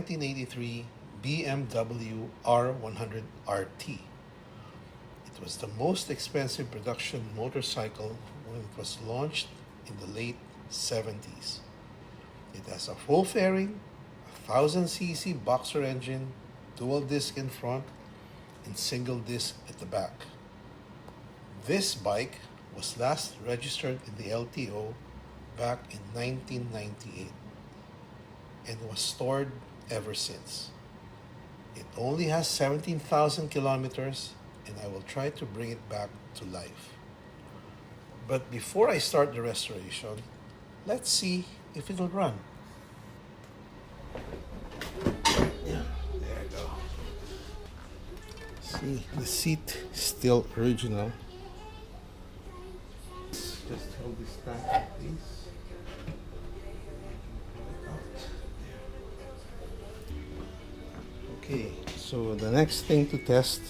1983 BMW R100RT. It was the most expensive production motorcycle when it was launched in the late 70s. It has a full fairing, a 1000cc boxer engine, dual disc in front, and single disc at the back. This bike was last registered in the LTO back in 1998 and was stored ever since. It only has 17,000 kilometers and I will try to bring it back to life. But before I start the restoration, let's see if it'll run. Yeah, there you go. See, the seat is still original. Just hold this tank, please. Okay, so the next thing to test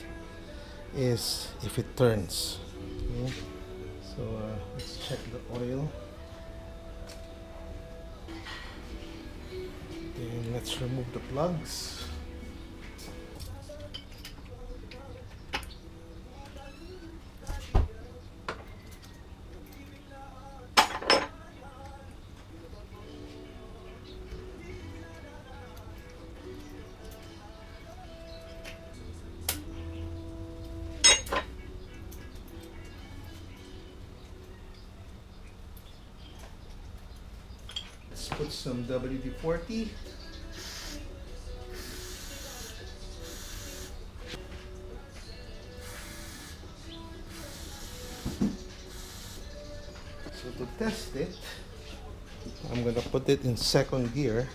is if it turns. Okay. So let's check the oil. Then let's remove the plugs. Let's put some WD-40. So to test it, I'm gonna put it in second gear.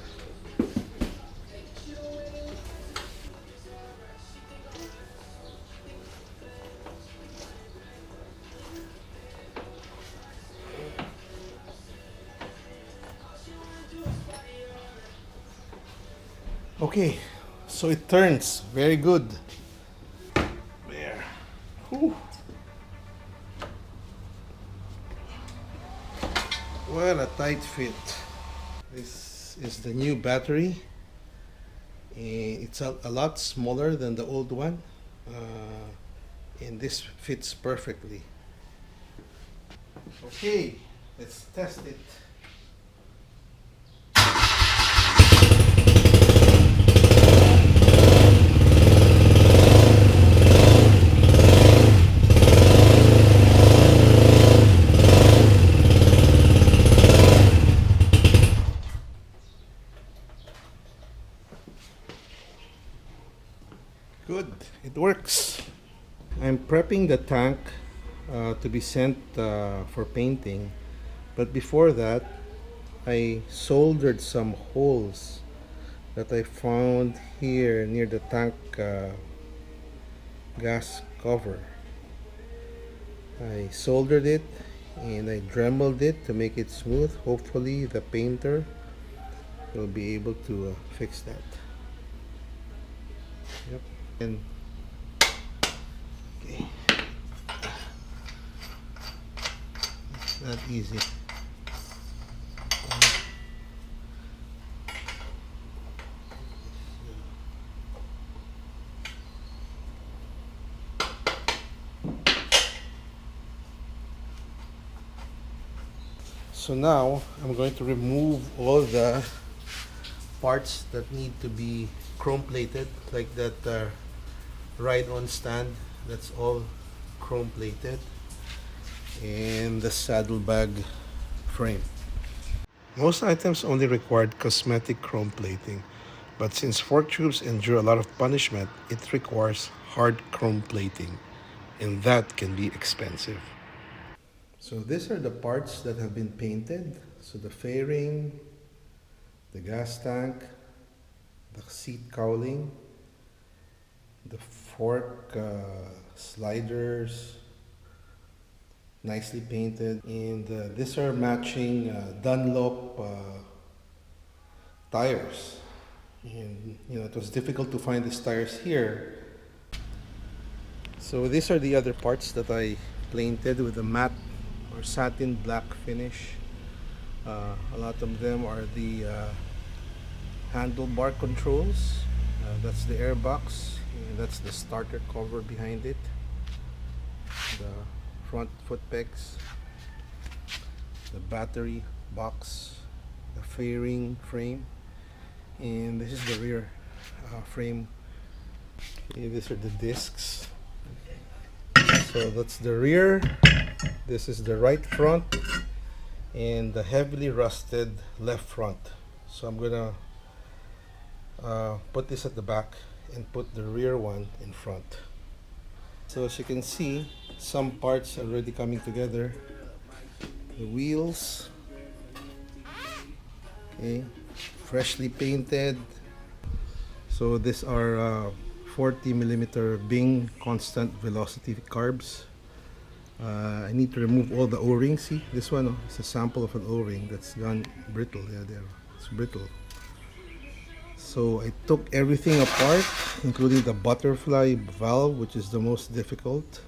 Okay, so it turns very good. There. Whew. What a tight fit. This is the new battery. It's a lot smaller than the old one, and this fits perfectly. Okay, let's test it. Good, it works. I'm prepping the tank to be sent for painting, but before that I soldered some holes that I found here near the tank gas cover. I soldered it and I dremeled it to make it smooth. Hopefully the painter will be able to fix that. Yep. And okay, it's not easy. So now I'm going to remove all the parts that need to be chrome plated, like that ride-on stand, that's all chrome plated, and the saddlebag frame. Most items only required cosmetic chrome plating, but since fork tubes endure a lot of punishment, it requires hard chrome plating, and that can be expensive. So these are the parts that have been painted. So the fairing, the gas tank, the seat cowling, the fork sliders, nicely painted, and these are matching Dunlop tires. And you know, it was difficult to find these tires here. So these are the other parts that I painted with a matte or satin black finish. A lot of them are the handlebar controls. That's the airbox. That's the starter cover behind it. The front foot pegs, the battery box, the fairing frame, and this is the rear frame. Okay, these are the discs. So that's the rear. This is the right front and the heavily rusted left front. So I'm gonna put this at the back and put the rear one in front. So as you can see, some parts are already coming together. The wheels, okay, freshly painted. So these are 40mm Bing constant velocity carbs. I need to remove all the O-rings. See, this one is a sample of an O-ring that's gone brittle. Yeah, there, it's brittle. So I took everything apart, including the butterfly valve, which is the most difficult.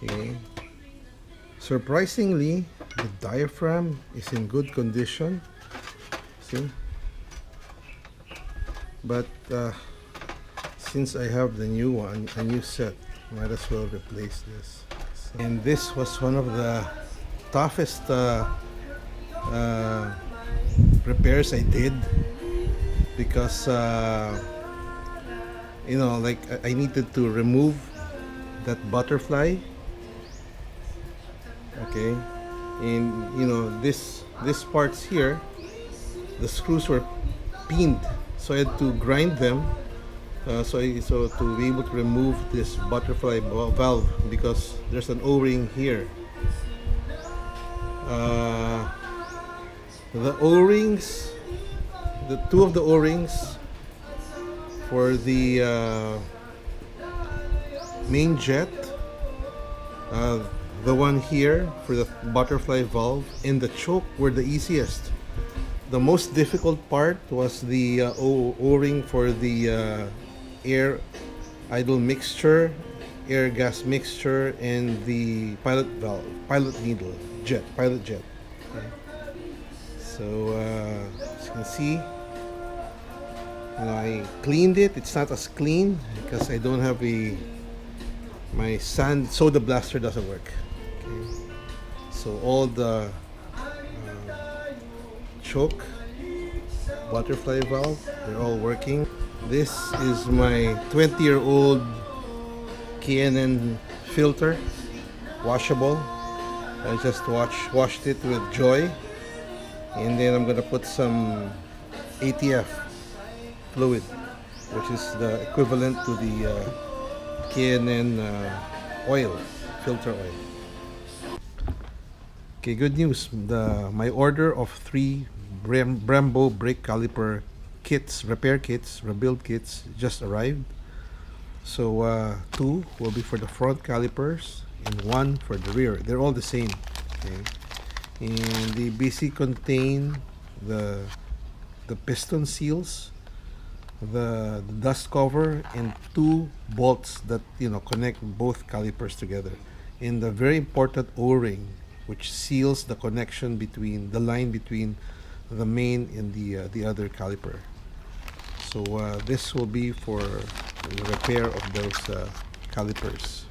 Okay. Surprisingly, the diaphragm is in good condition. See? But since I have the new one, a new set, might as well replace this. So, and this was one of the toughest repairs I did, because you know, like I needed to remove that butterfly. Okay, and you know, this parts here, the screws were pinned, so I had to grind them. So to be able to remove this butterfly valve, because there's an O-ring here. The O-rings, the two of the O-rings for the main jet, the one here for the butterfly valve, and the choke were the easiest. The most difficult part was the O-ring for the air idle mixture, air gas mixture, and the pilot valve, pilot needle, pilot jet. Okay. So as you can see, you know, I cleaned it. It's not as clean because I don't have my soda blaster doesn't work. Okay. So all the choke, butterfly valve, they're all working. This is my 20-year-old K&N filter, washable. I just washed it with Joy, and then I'm gonna put some ATF fluid, which is the equivalent to the K&N oil, filter oil. Okay, good news. My order of 3 Brembo brake caliper kits, repair kits, rebuild kits, just arrived. So 2 will be for the front calipers and 1 for the rear. They're all the same. Okay, and they basically contain the piston seals, the dust cover, and 2 bolts that, you know, connect both calipers together, and the very important O-ring, which seals the connection between the line between the main and the other caliper. So this will be for the repair of those calipers.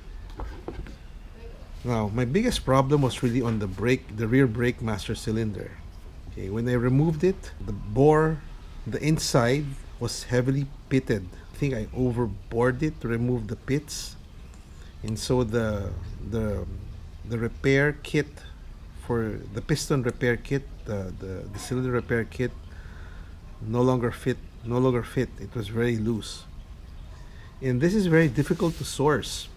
Now, my biggest problem was really on the rear brake master cylinder. Okay, when I removed it, the bore, the inside was heavily pitted. I think I overbored it to remove the pits, and so the repair kit for the piston repair kit, the cylinder repair kit, no longer fit. It was very loose, and this is very difficult to source.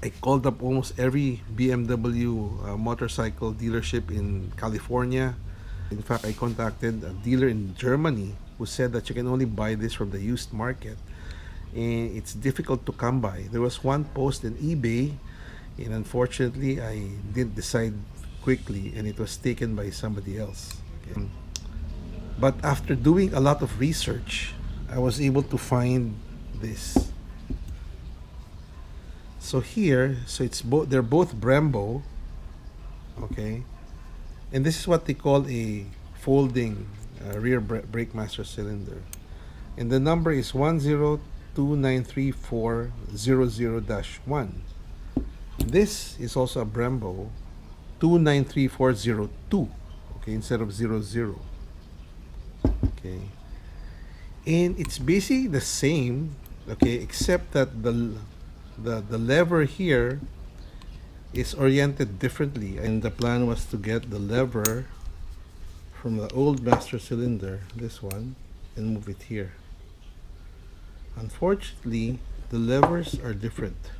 I called up almost every BMW motorcycle dealership in California. In fact, I contacted a dealer in Germany who said that you can only buy this from the used market, and it's difficult to come by. There was one post in eBay, and unfortunately I didn't decide quickly, and it was taken by somebody else. Okay. But after doing a lot of research, I was able to find this. So here, so it's both, they're both Brembo, okay, and this is what they call a folding rear brake master cylinder, and the number is 102934000-1. This is also a Brembo 293402, okay, instead of 00. Okay, and it's basically the same, okay, except that the lever here is oriented differently, and the plan was to get the lever from the old master cylinder, this one, and move it here. Unfortunately, the levers are different.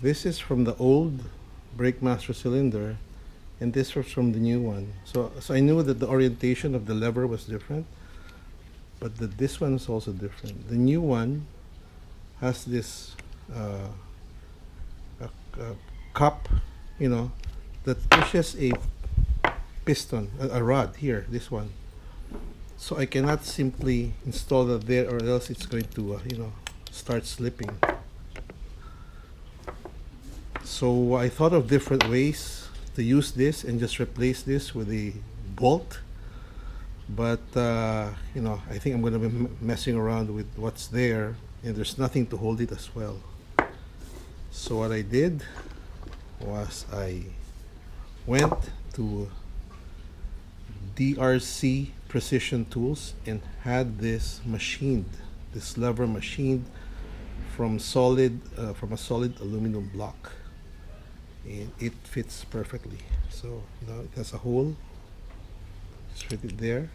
This is from the old brake master cylinder, and this was from the new one. So I knew that the orientation of the lever was different, but this one is also different. The new one has this cup, you know, that pushes a piston, a rod here, this one. So I cannot simply install that there, or else it's going to, you know, start slipping. So I thought of different ways to use this and just replace this with a bolt. But, you know, I think I'm going to be messing around with what's there, and there's nothing to hold it as well. So what I did was I went to DRC Precision Tools and had this machined, this lever machined from a solid aluminum block, and it fits perfectly. So, you know, it has a hole, just right there,